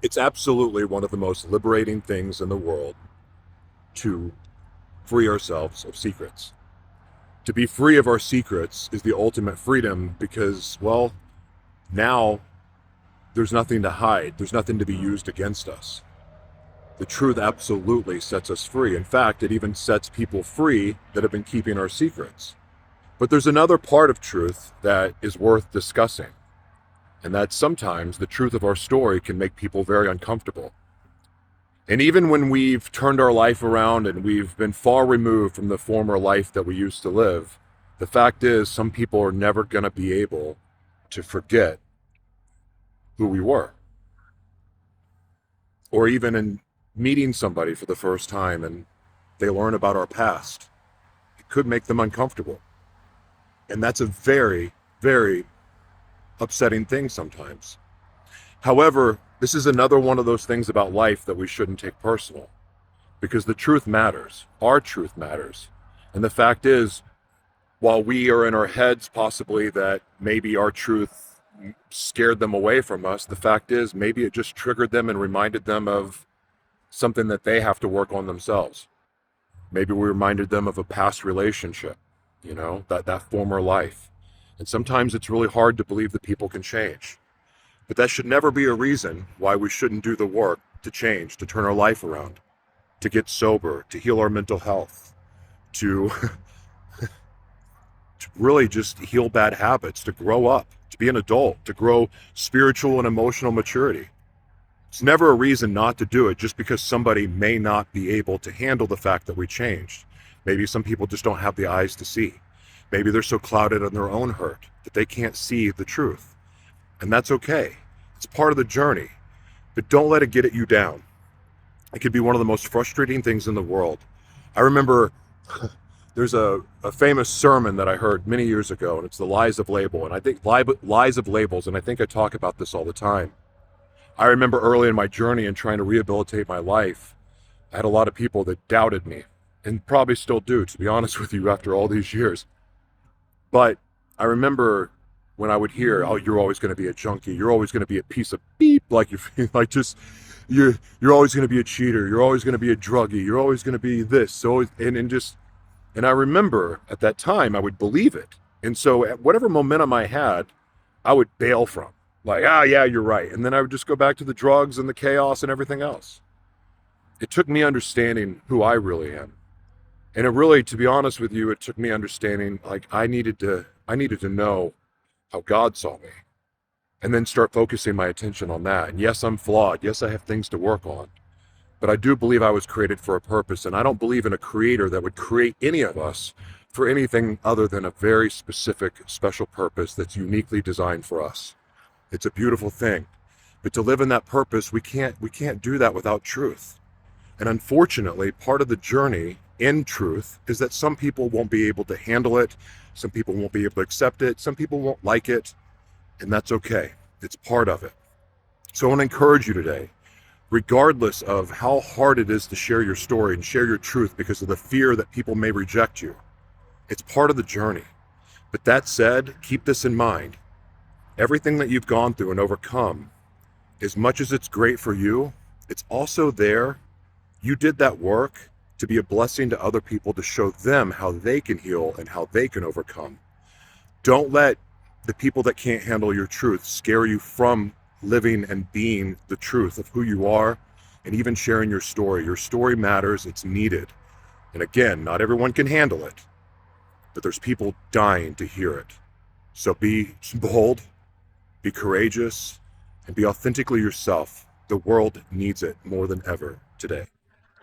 It's absolutely one of the most liberating things in the world to free ourselves of secrets. To be free of our secrets is the ultimate freedom because, well, now there's nothing to hide. There's nothing to be used against us. The truth absolutely sets us free. In fact, it even sets people free that have been keeping our secrets. But there's another part of truth that is worth discussing, and that sometimes the truth of our story can make people very uncomfortable. And even when we've turned our life around and we've been far removed from the former life that we used to live, the fact is some people are never going to be able to forget who we were. Or even in meeting somebody for the first time and they learn about our past, it could make them uncomfortable. And that's a very, very upsetting thing sometimes. However, this is another one of those things about life that we shouldn't take personal, because the truth matters. Our truth matters. And the fact is, while we are in our heads possibly that maybe our truth scared them away from us, the fact is maybe it just triggered them and reminded them of something that they have to work on themselves. Maybe we reminded them of a past relationship, that former life. And sometimes it's really hard to believe that people can change. But that should never be a reason why we shouldn't do the work to change, to turn our life around, to get sober, to heal our mental health, to, to really just heal bad habits, to grow up, to be an adult, to grow spiritual and emotional maturity. It's never a reason not to do it just because somebody may not be able to handle the fact that we changed. Maybe some people just don't have the eyes to see. Maybe they're so clouded on their own hurt that they can't see the truth. And that's okay. It's part of the journey. But don't let it get you down. It could be one of the most frustrating things in the world. I remember there's a famous sermon that I heard many years ago, and it's the lies of label. And I think lies of labels, and I think I talk about this all the time. I remember early in my journey and trying to rehabilitate my life, I had a lot of people that doubted me, and probably still do, to be honest with you, after all these years. But I remember when I would hear, "Oh, you're always going to be a junkie. You're always going to be a piece of beep. Like you're always going to be a cheater. You're always going to be a druggie. You're always going to be this." So and I remember at that time I would believe it, and so at whatever momentum I had, I would bail from. Like, yeah, you're right, and then I would just go back to the drugs and the chaos and everything else. It took me understanding who I really am. And it really, to be honest with you, it took me understanding, like, I needed to know how God saw me, and then start focusing my attention on that. And yes, I'm flawed. Yes, I have things to work on, but I do believe I was created for a purpose, and I don't believe in a creator that would create any of us for anything other than a very specific, special purpose that's uniquely designed for us. It's a beautiful thing, but to live in that purpose, we can't do that without truth. And unfortunately, part of the journey in truth is that some people won't be able to handle it. Some people won't be able to accept it. Some people won't like it. And that's okay. It's part of it. So I want to encourage you today, regardless of how hard it is to share your story and share your truth because of the fear that people may reject you, it's part of the journey. But that said, keep this in mind. Everything that you've gone through and overcome, as much as it's great for you, it's also there. You did that work to be a blessing to other people, to show them how they can heal and how they can overcome. Don't let the people that can't handle your truth scare you from living and being the truth of who you are, and even sharing your story. Your story matters. It's needed. And again, not everyone can handle it, but there's people dying to hear it. So be bold, be courageous, and be authentically yourself. The world needs it more than ever today.